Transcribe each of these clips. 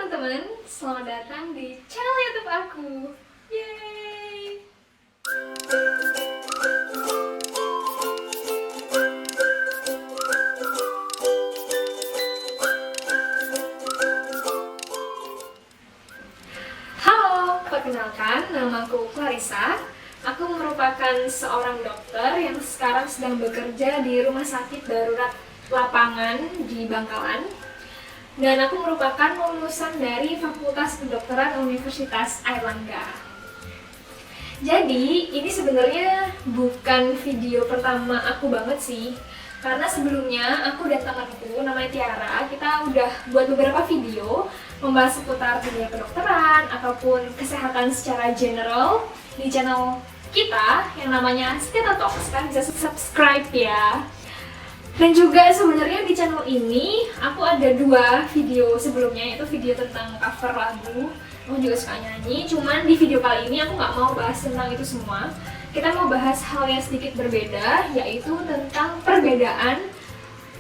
teman-teman, selamat datang di channel YouTube aku. Yeay! Halo, perkenalkan, namaku Clarissa. Aku merupakan seorang dokter yang sekarang sedang bekerja di Rumah Sakit Darurat Lapangan di Bangkalan. Dan aku merupakan lulusan dari Fakultas Kedokteran Universitas Airlangga. Jadi, ini sebenarnya bukan video pertama aku banget sih. Karena sebelumnya aku dan temanku namanya Tiara, kita udah buat beberapa video membahas seputar dunia kedokteran ataupun kesehatan secara general di channel kita yang namanya Steta Talks. Kalian bisa subscribe ya. Dan juga sebenarnya di channel ini aku ada dua video sebelumnya, yaitu video tentang cover lagu. Aku juga suka nyanyi, cuman di video kali ini aku nggak mau bahas tentang itu semua. Kita mau bahas hal yang sedikit berbeda, yaitu tentang perbedaan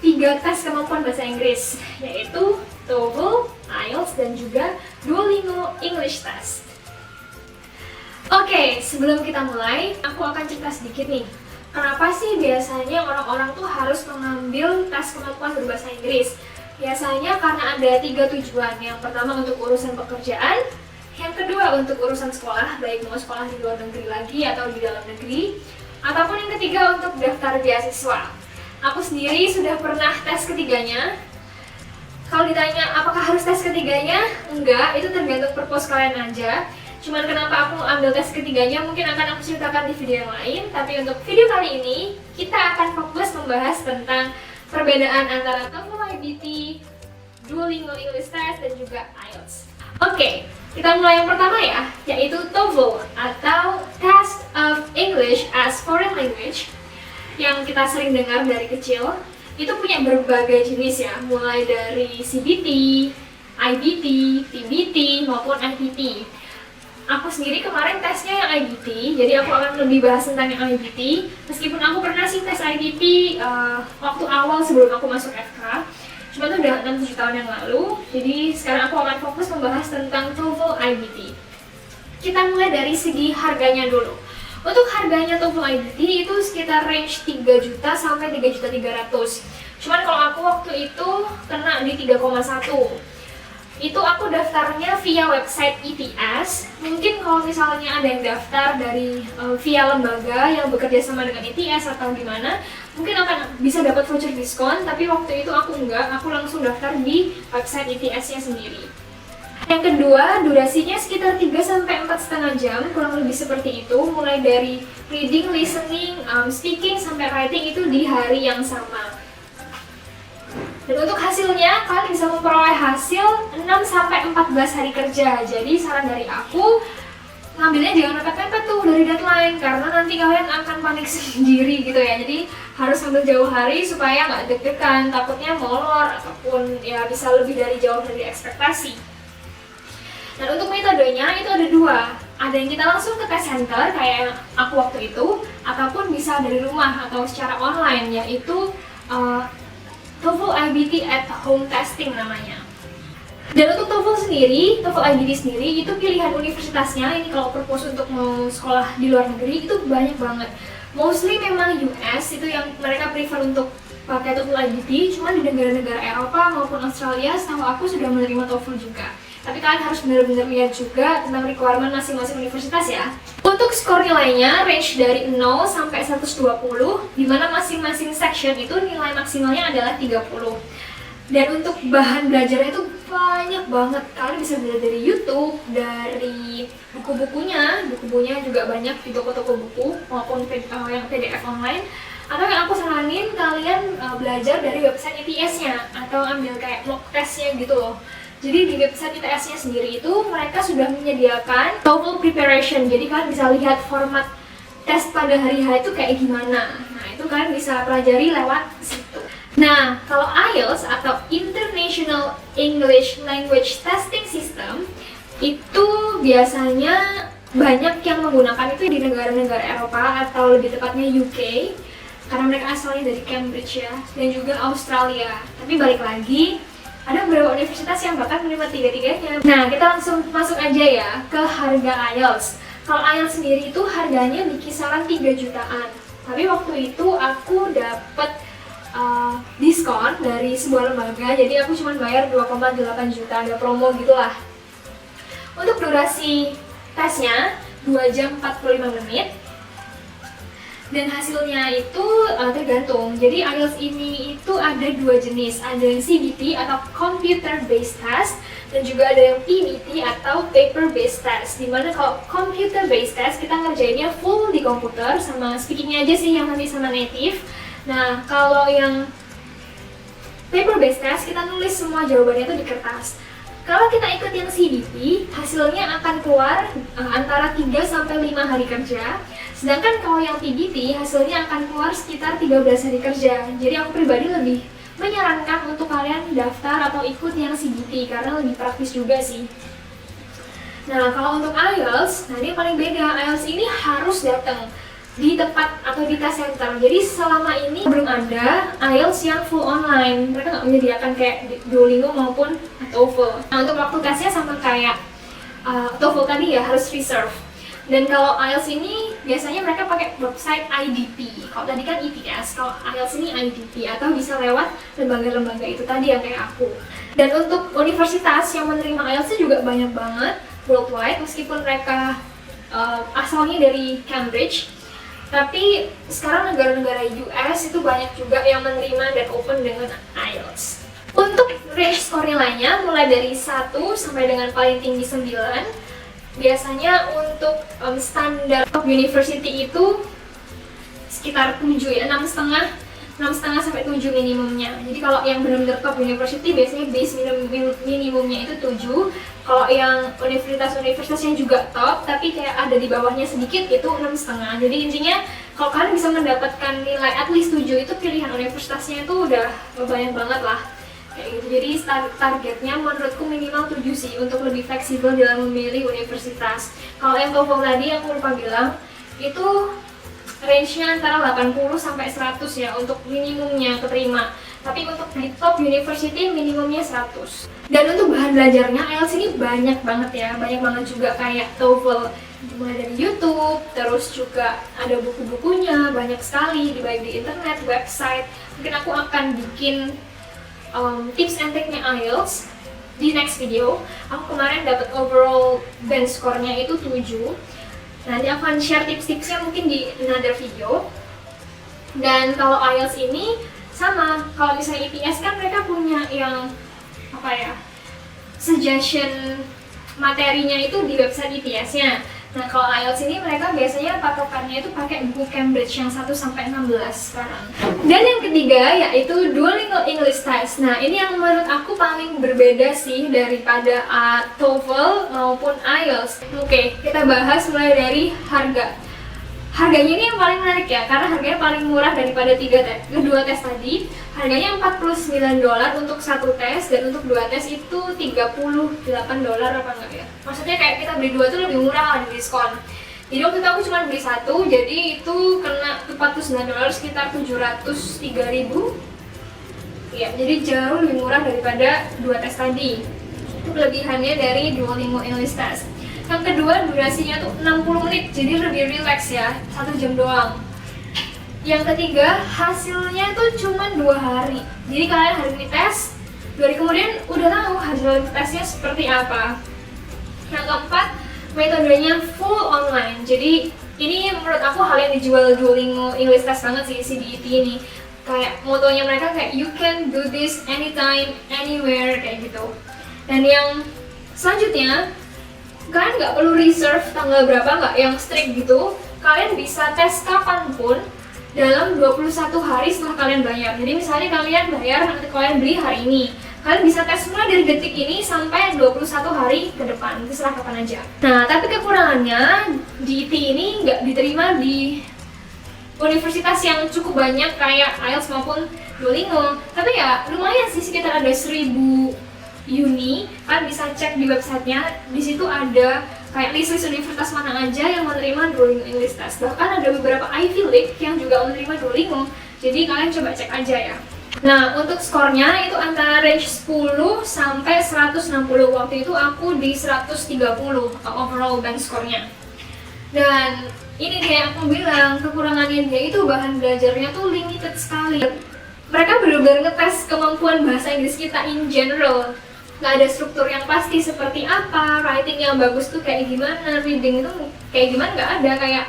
3 tes kemampuan bahasa Inggris, yaitu TOEFL, IELTS, dan juga Duolingo English Test. Oke, sebelum kita mulai, aku akan cerita sedikit nih. Kenapa sih biasanya orang-orang tuh harus mengambil tes kemampuan berbahasa Inggris? Biasanya karena ada 3 tujuan. Yang pertama untuk urusan pekerjaan, yang kedua untuk urusan sekolah, baik mau sekolah di luar negeri lagi atau di dalam negeri, ataupun yang ketiga untuk daftar beasiswa. Aku sendiri sudah pernah tes ketiganya. Kalau ditanya apakah harus tes ketiganya? Enggak, itu tergantung purpose kalian aja. Cuman kenapa aku ambil tes ketiganya mungkin akan aku ceritakan di video yang lain. Tapi untuk video kali ini kita akan fokus membahas tentang perbedaan antara TOEFL IBT, Duolingo English Test, dan juga IELTS. Oke, kita mulai yang pertama ya, yaitu TOEFL atau Test of English as Foreign Language, yang kita sering dengar dari kecil. Itu punya berbagai jenis ya, mulai dari CBT, IBT, TBT, maupun IPT. Aku sendiri kemarin tesnya yang IBT, jadi aku akan lebih bahas tentang yang IBT. Meskipun aku pernah sih tes IBT waktu awal sebelum aku masuk FK, cuma itu udah 6-7 tahun yang lalu. Jadi sekarang aku akan fokus membahas tentang TOEFL IBT. Kita mulai dari segi harganya dulu. Untuk harganya TOEFL IBT itu sekitar range 3 juta sampai 3.300.000. Cuman kalau aku waktu itu kena di 3,1. Itu aku daftarnya via website ITS. Mungkin kalau misalnya ada yang daftar dari via lembaga yang bekerja sama dengan ITS atau gimana, mungkin akan bisa dapat voucher diskon. Tapi waktu itu aku enggak, aku langsung daftar di website ITS-nya sendiri. Yang kedua, durasinya sekitar 3-4,5 jam, kurang lebih seperti itu. Mulai dari reading, listening, speaking, sampai writing itu di hari yang sama. Dan untuk hasilnya, kalian bisa memperoleh hasil 6-14 hari kerja. Jadi saran dari aku, ngambilnya jangan mepet-mepet tuh dari deadline, karena nanti kalian akan panik sendiri gitu ya. Jadi harus ambil jauh hari supaya nggak deg-degan, takutnya molor ataupun ya bisa lebih dari jauh dari ekspektasi. Dan untuk metodenya itu ada 2. Ada yang kita langsung ke test center kayak aku waktu itu, ataupun bisa dari rumah atau secara online, yaitu TOEFL IBT at home testing namanya. Dan untuk TOEFL sendiri, TOEFL IBT sendiri itu pilihan universitasnya. Ini kalau purpose untuk mau sekolah di luar negeri itu banyak banget. Mostly memang US itu yang mereka prefer untuk pakai TOEFL IBT. Cuma di negara-negara Eropa maupun Australia, setahu aku sudah menerima TOEFL juga. Tapi kalian harus benar-benar lihat juga tentang requirement masing-masing universitas ya. Untuk skor nilainya range dari 0 sampai 120, di mana masing-masing section itu nilai maksimalnya adalah 30. Dan untuk bahan belajarnya itu banyak banget. Kalian bisa belajar dari YouTube, dari buku-bukunya juga banyak di toko-toko buku maupun yang PDF online. Atau yang aku saranin kalian belajar dari website ITS-nya atau ambil kayak mock test-nya gitu loh. Jadi di website ITS-nya sendiri itu mereka sudah menyediakan TOEFL preparation. Jadi kalian bisa lihat format tes pada hari H itu kayak gimana. Nah, itu kalian bisa pelajari lewat situ. Nah, kalau IELTS atau International English Language Testing System itu biasanya banyak yang menggunakan itu di negara-negara Eropa atau lebih tepatnya UK, karena mereka asalnya dari Cambridge ya, dan juga Australia. Tapi balik lagi, ada beberapa universitas yang bahkan menerima tiga-tiganya. Nah, kita langsung masuk aja ya ke harga IELTS. Kalau IELTS sendiri itu harganya di kisaran 3 jutaan. Tapi waktu itu aku dapat diskon dari sebuah lembaga, jadi aku cuma bayar 2,8 juta, ada promo gitulah. Untuk durasi tesnya 2 jam 45 menit. Dan hasilnya itu tergantung. Jadi IELTS ini itu ada 2 jenis. Ada yang CBT atau Computer Based Test, dan juga ada yang PBT atau Paper Based Test. Dimana kalau Computer Based Test kita ngerjainnya full di komputer, sama speakingnya aja sih yang nanti sama native. Nah, kalau yang Paper Based Test kita nulis semua jawabannya itu di kertas. Kalau kita ikut yang CBT, hasilnya akan keluar antara 3 sampai 5 hari kerja. Sedangkan kalau yang PBT, hasilnya akan keluar sekitar 13 hari kerja. Jadi aku pribadi lebih menyarankan untuk kalian daftar atau ikut yang CBT karena lebih praktis juga sih. Nah, kalau untuk IELTS, nah ini yang paling beda. IELTS ini harus datang di tempat atau di test center. Jadi selama ini belum ada IELTS yang full online. Mereka nggak menyediakan kayak Duolingo maupun TOEFL. Nah, untuk waktu tesnya sama kayak TOEFL tadi ya, harus reserve. Dan kalau IELTS ini biasanya mereka pakai website IDP. Kalau tadi kan ETS, kalau IELTS ini IDP, atau bisa lewat lembaga-lembaga itu tadi yang kayak aku. Dan untuk universitas yang menerima IELTS juga banyak banget worldwide, meskipun mereka asalnya dari Cambridge. Tapi sekarang negara-negara US itu banyak juga yang menerima dan open dengan IELTS. Untuk range score nilainya mulai dari 1 sampai dengan paling tinggi 9. Biasanya untuk standar top university itu sekitar 7 ya, 6,5 sampai 7 minimumnya. Jadi kalau yang benar-benar top university biasanya base minimumnya itu 7. Kalau yang universitas-universitas yang juga top tapi kayak ada di bawahnya sedikit itu 6,5. Jadi intinya kalau kalian bisa mendapatkan nilai at least 7, itu pilihan universitasnya itu udah banyak banget lah. Kayak gitu. Jadi targetnya menurutku minimal 7 sih untuk lebih fleksibel dalam memilih universitas. Kalau yang TOEFL tadi yang aku lupa bilang, itu range-nya antara 80 sampai 100 ya untuk minimumnya keterima. Tapi untuk di top university minimumnya 100. Dan untuk bahan belajarnya IELTS ini banyak banget ya, banyak banget juga kayak TOEFL, mulai dari YouTube, terus juga ada buku-bukunya, banyak sekali baik di internet, website. Mungkin aku akan bikin tips and trick-nya IELTS di next video. Aku kemarin dapat overall band score-nya itu 7. Nanti aku akan share tips-tipsnya mungkin di another video. Dan kalau IELTS ini sama, kalau misalnya ETS kan mereka punya yang suggestion materinya itu di website ETS-nya. Nah, kalau IELTS ini mereka biasanya patokannya itu pakai buku Cambridge yang 1 sampai 16 sekarang. Dan yang ketiga yaitu Duolingo English Test. Nah, ini yang menurut aku paling berbeda sih daripada TOEFL maupun IELTS. Oke, kita bahas mulai dari harga. Harganya ini yang paling menarik ya, karena harganya paling murah daripada kedua tes tadi. Harganya $49 untuk satu tes, dan untuk 2 tes itu $38 apa enggak ya? Maksudnya kayak kita beli 2 tuh lebih murah lah di diskon. Jadi waktu itu aku cuma beli 1, jadi itu kena $49 sekitar 703.000. Ya, jadi jauh lebih murah daripada 2 tes tadi. Itu kelebihannya dari Duolingo English Test. Yang kedua, durasinya tuh 60 menit, jadi lebih relax ya, 1 jam doang. Yang ketiga, hasilnya tuh cuma 2 hari. Jadi kalian hari ini tes, 2 hari kemudian udah tahu hasil tesnya seperti apa. Yang keempat, metodenya full online. Jadi ini menurut aku hal yang dijual Duolingo English Test banget sih, CBT ini. Kayak motonya mereka kayak you can do this anytime, anywhere, kayak gitu. Dan yang selanjutnya, kalian nggak perlu reserve tanggal berapa, nggak yang strict gitu. Kalian bisa tes kapanpun dalam 21 hari setelah kalian bayar. Jadi misalnya kalian bayar, nanti kalian beli hari ini, kalian bisa tes mulai dari detik ini sampai 21 hari ke depan, terserah kapan aja. Nah, tapi kekurangannya DT ini nggak diterima di universitas yang cukup banyak kayak IELTS maupun Duolingo. Tapi ya lumayan sih, sekitar ada 1000 uni. Kalian bisa cek di websitenya, di situ ada kayak list universitas mana aja yang menerima Duolingo English Test. Bahkan ada beberapa Ivy League yang juga menerima Duolingo. Jadi kalian coba cek aja ya. Nah, untuk skornya itu antara range 10 sampai 160. Waktu itu aku di 130 overall band skornya. Dan ini dia yang aku bilang, kekurangannya dia itu bahan belajarnya tuh limited sekali. Mereka benar-benar ngetes kemampuan bahasa Inggris kita in general. Nggak ada struktur yang pasti seperti apa, writing yang bagus tuh kayak gimana, reading itu kayak gimana, nggak ada. Kayak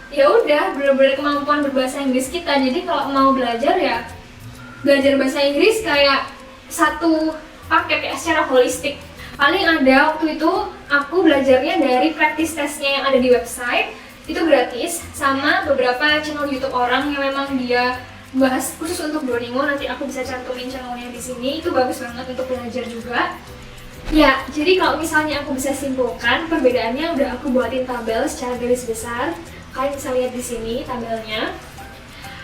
ya udah benar-benar kemampuan berbahasa Inggris kita. Jadi kalau mau belajar ya belajar bahasa Inggris kayak satu paket ya, secara holistik. Paling ada waktu itu aku belajarnya dari practice testnya yang ada di website, itu gratis, sama beberapa channel YouTube orang yang memang dia bahas khusus untuk Duolingo. Nanti aku bisa cantumin channelnya di sini, itu bagus banget untuk belajar juga. Ya, jadi kalau misalnya aku bisa simpulkan, perbedaannya udah aku buatin tabel secara garis besar. Kalian bisa lihat di sini tabelnya.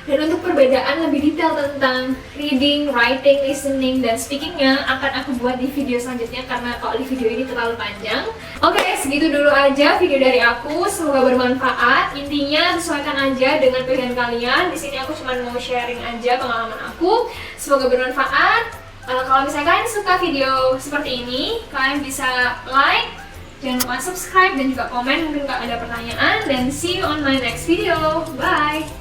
Dan untuk perbedaan lebih detail tentang reading, writing, listening, dan speakingnya akan aku buat di video selanjutnya karena kalau di video ini terlalu panjang. Oke, segitu dulu aja video dari aku. Semoga bermanfaat. Intinya sesuaikan aja dengan pilihan kalian. Di sini aku cuma mau sharing aja pengalaman aku. Semoga bermanfaat. Kalau misalnya kalian suka video seperti ini, kalian bisa like, jangan lupa subscribe dan juga komen mungkin kalau ada pertanyaan. Dan see you on my next video. Bye!